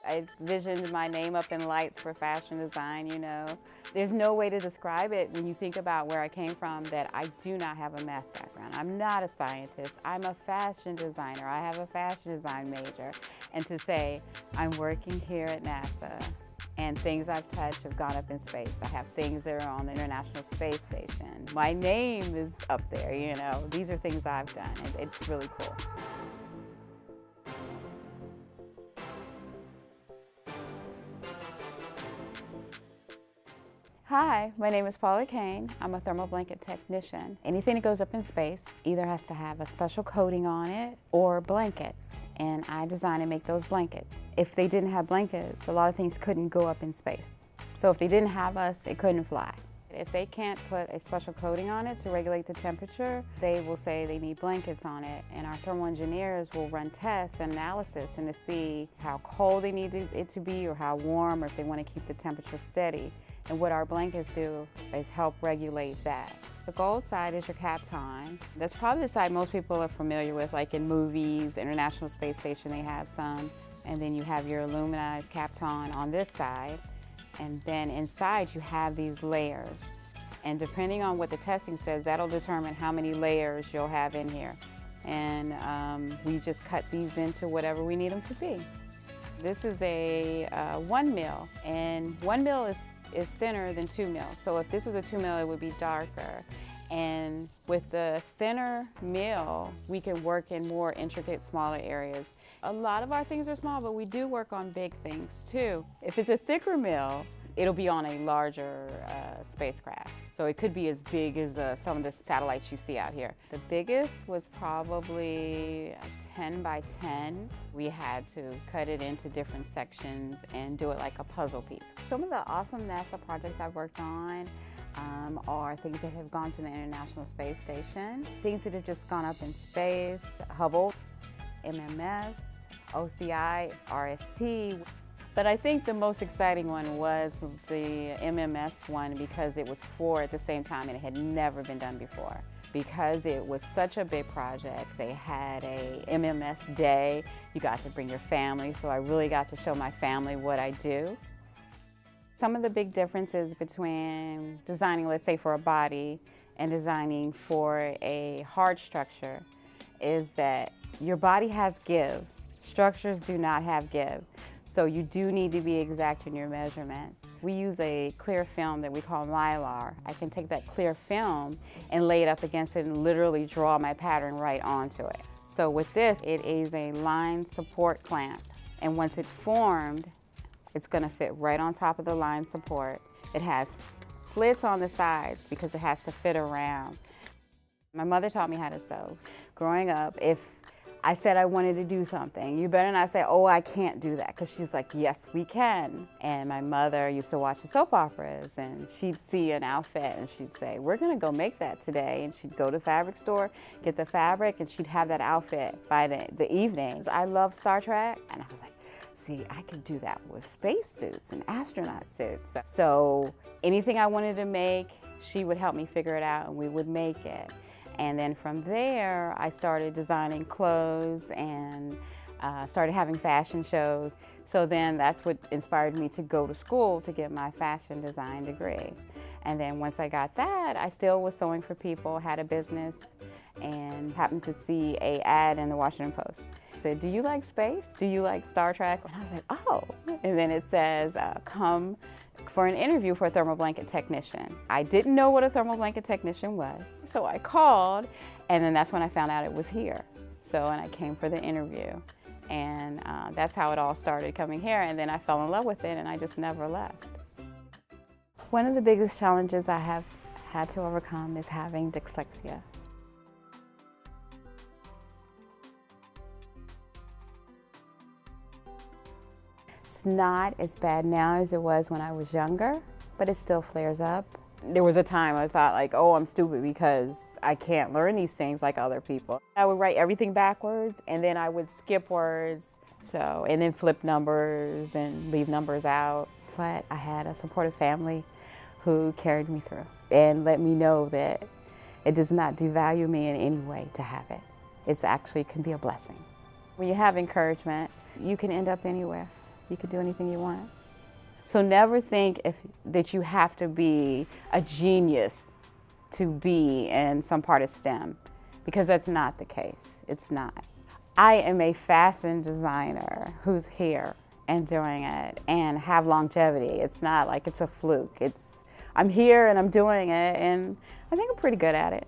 I envisioned my name up in lights for fashion design, you know. There's no way to describe it when you think about where I came from that I do not have a math background. I'm not a scientist. I'm a fashion designer. I have a fashion design major. And to say I'm working here at NASA and things I've touched have gone up in space. I have things that are on the International Space Station. My name is up there, you know. These are things I've done. It's really cool. Hi, my name is Paula Cain. I'm a thermal blanket technician. Anything that goes up in space either has to have a special coating on it or blankets, and I design and make those blankets. If they didn't have blankets, a lot of things couldn't go up in space. So if they didn't have us, it couldn't fly. If they can't put a special coating on it to regulate the temperature, they will say they need blankets on it, and our thermal engineers will run tests and analysis and to see how cold they need it to be or how warm, or if they want to keep the temperature steady. And what our blankets do is help regulate that. The gold side is your Kapton. That's probably the side most people are familiar with, like in movies, International Space Station, they have some. And then you have your aluminized Kapton on this side. And then inside you have these layers. And depending on what the testing says, that'll determine how many layers you'll have in here. And we just cut these into whatever we need them to be. This is a 1 mil, and 1 mil is thinner than 2 mil. So if this was a 2 mil, it would be darker. And with the thinner mil, we can work in more intricate, smaller areas. A lot of our things are small, but we do work on big things too. If it's a thicker mil, it'll be on a larger spacecraft. So it could be as big as some of the satellites you see out here. The biggest was probably 10 by 10. We had to cut it into different sections and do it like a puzzle piece. Some of the awesome NASA projects I've worked on are things that have gone to the International Space Station, things that have just gone up in space, Hubble, MMS, OCI, RST. But I think the most exciting one was the MMS one because it was 4 at the same time and it had never been done before. Because it was such a big project, they had a MMS day. You got to bring your family, so I really got to show my family what I do. Some of the big differences between designing, let's say, for a body and designing for a hard structure is that your body has give. Structures do not have give. So you do need to be exact in your measurements. We use a clear film that we call mylar. I can take that clear film and lay it up against it and literally draw my pattern right onto it. So with this, it is a line support clamp. And once it's formed, it's gonna fit right on top of the line support. It has slits on the sides because it has to fit around. My mother taught me how to sew. Growing up, if I said I wanted to do something, you better not say, oh, I can't do that, because she's like, yes, we can. And my mother used to watch the soap operas, and she'd see an outfit, and she'd say, we're gonna go make that today. And she'd go to the fabric store, get the fabric, and she'd have that outfit by the evenings. I love Star Trek, and I was like, see, I could do that with spacesuits and astronaut suits. So anything I wanted to make, she would help me figure it out, and we would make it. And then from there, I started designing clothes and started having fashion shows. So then that's what inspired me to go to school to get my fashion design degree. And then once I got that, I still was sewing for people, had a business, and happened to see an ad in the Washington Post. It said, do you like space? Do you like Star Trek? And I was like, oh. And then it says, come for an interview for a thermal blanket technician. I didn't know what a thermal blanket technician was, so I called, and then that's when I found out it was here. So, and I came for the interview, and that's how it all started, coming here, and then I fell in love with it, and I just never left. One of the biggest challenges I have had to overcome is having dyslexia. It's not as bad now as it was when I was younger, but it still flares up. There was a time I thought like, oh, I'm stupid because I can't learn these things like other people. I would write everything backwards, and then I would skip words, and then flip numbers and leave numbers out. But I had a supportive family who carried me through and let me know that it does not devalue me in any way to have it. It actually can be a blessing. When you have encouragement, you can end up anywhere. You can do anything you want. So never think that you have to be a genius to be in some part of STEM, because that's not the case. It's not. I am a fashion designer who's here and doing it and have longevity. It's not like it's a fluke. I'm here and I'm doing it, and I think I'm pretty good at it.